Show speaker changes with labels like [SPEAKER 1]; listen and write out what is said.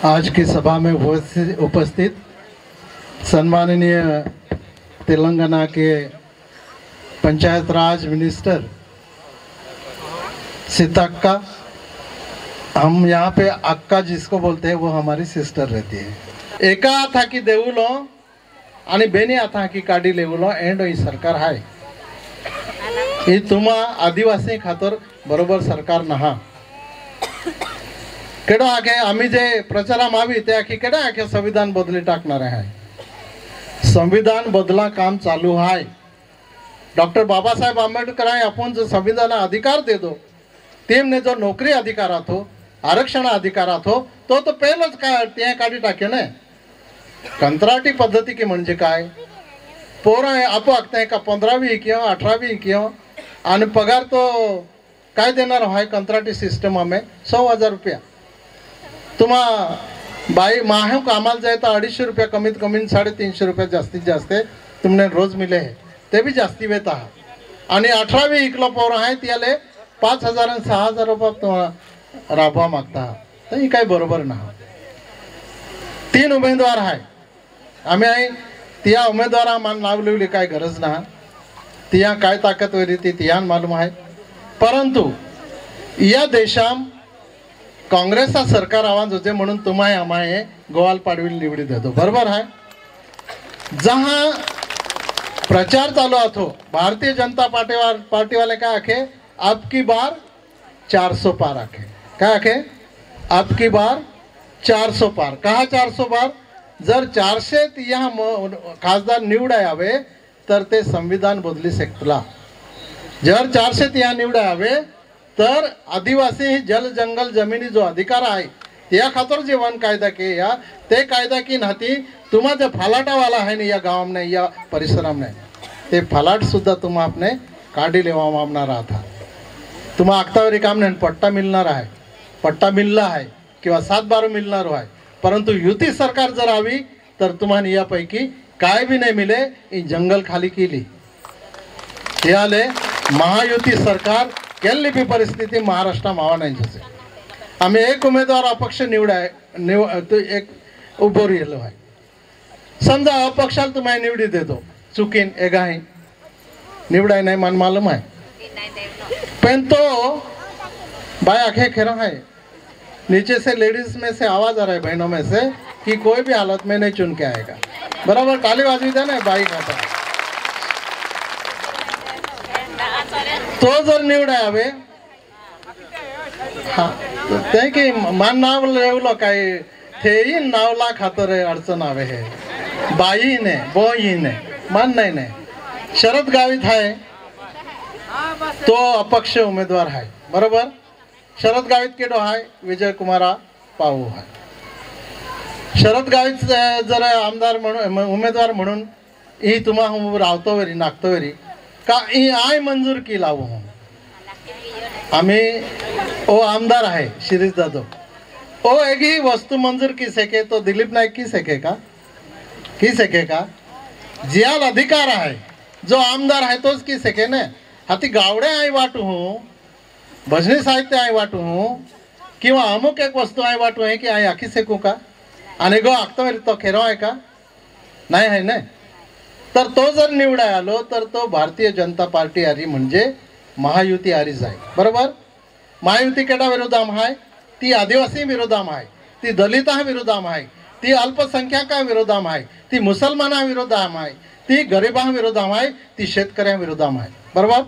[SPEAKER 1] आज की सभा में उपस्थित सम्माननीय तेलंगाना के पंचायत राज मिनिस्टर सीतक्का, हम यहाँ पे अक्का जिसको बोलते हैं वो हमारी सिस्टर रहती है। एका था की देवुलो आणि बेनी आता की काढी लेवलो एंड ही सरकार आहे ही तुम्हा आदिवासी खातर बरोबर सरकार नहा केडो आखे आम्ही जे प्रचाराम आवी ते आखी केडो आखे संविधान बदली टाकणार आहे। संविधान बदला काम चालू आहे। डॉक्टर बाबासाहेब आंबेडकर आपण जो संविधान अधिकार दे दो तेमने जो नौकरी अधिकारात हो आरक्षण अधिकारात हो तो पहिलंच काय ते काढी टाके ने कंत्राटी पद्धती की म्हणजे काय पोरं आपो आखते का 15वी किंवा 18वी किंवा आणि पगार तो काय देणार आहे कंत्राटी सिस्टम में 100,000 रुपया तुम्हा बाई माह कामाला जाए तो 250 रुपया कमीत कमी 350 रुपया जास्तीत जास्त तुमने रोज मिले है ते भी जास्ती वेत आणि 18वी इकलो पोर आहे त्याले 5,000 आणि 6,000 रुपये तुम्हाला राबवा मागता तर ही काय बरोबर ना। 3 उमेदवार आहे आम्ही आहे त्या उमेदवार आम्हाला नाव लिहिली काय गरज ना तिया काय ताकदवर ती तियान मालूम आहे। परंतु या देशाम काँग्रेसचा सरकार आवाज होते म्हणून तुम्हाला आम्हाला गोवाल पाडवी निवडी देतो बरोबर आहे। जहां प्रचार चालू आतो भारतीय जनता पार्टी वाले काय आखे अब की बार 400 पार आखे काय आखे अब की बार 400 पार कहा 400 पार जर 400 यहाँ खासदार निवडा यावे तर ते संविधान बदली शकतला। जर 400 यहाँ निवडा यावे तर आदिवासी जल जंगल जमिनी जो अधिकार आहे त्या खातर जे वन कायदा के या ते कायदा की नाती तुम्हा जो फलाटा वाला है नहीं या गाँव में या परिसर में ते फलाट सुद्धा तुम आपने काढी लेवा मामना रहा था तुम्हा आक्तावरी काम नहीं पट्टा मिलणार आहे पट्टा मिलला है किंवा 7-12 मिलणार आहे। परंतु युती सरकार जर आवी तर तुम्हाला यापैकी काय भी नहीं मिले ही जंगल खाली केली याले महायुती सरकार केली भी परिस्थिती महाराष्ट्र मावा नाही जसे आम्ही एक उमेदवार अपक्ष निवडाय तो एक उभो राहिलो आहे। समजा अपक्षाला तुम्हाला निवडी देतो चुकीन एगाही निवडाय नहीं मन मालूम है पण तो भाई आखे खेरा है नीचे से लेडीज में से आवाज आ रहा है बहनों में से कि कोई भी हालत में नहीं चुन के आएगा बराबर ताली बाजी दे ना बाई खाता तो जर निवडा यावे हाँ ते की मान नाव लेवलो काय तेही नावला खातर अडचण आवे है बाई ने बोई ने मान नाही ने शरद गावित आहे तो अपक्ष उमेदवार है बरोबर। शरद गावित केडो आहे विजय कुमारा पाऊ है। शरद गावित जर आमदार म्हणून उमेदवार म्हणून ही तुम्हा रावतो वेरी नागतो वेरी का ही आय मंजूर की लावू आम्ही ओ आमदार है शिरीष जाधव ओ एक ही वस्तु मंजूर की सके तो दिलीप नाईक की सके का जियाल अधिकार है जो आमदार है तोच की सके ने हाती गावडे आई वाटू हूँ भजनी साहित्य आई वाटू हूँ किंवा अमुक एक वस्तू आई वाटू है कि आई आखी सेकू का आणि गो आखतो तो खेरो आहे का नाही है ना तर तो जर निवडा आलो तर तो भारतीय जनता पार्टी आरी म्हणजे महायुती आरीच आहे बरोबर। महायुती केडा विरोधाम आहे ती आदिवासी विरोधाम आहे ती दलिता विरोधाम आहे ती अल्पसंख्याका विरोधाम आहे ती मुसलमाना विरोधाम आहे ती गरिबा विरोधाम आहे ती शेतकऱ्या विरोधाम आहे बरोबर।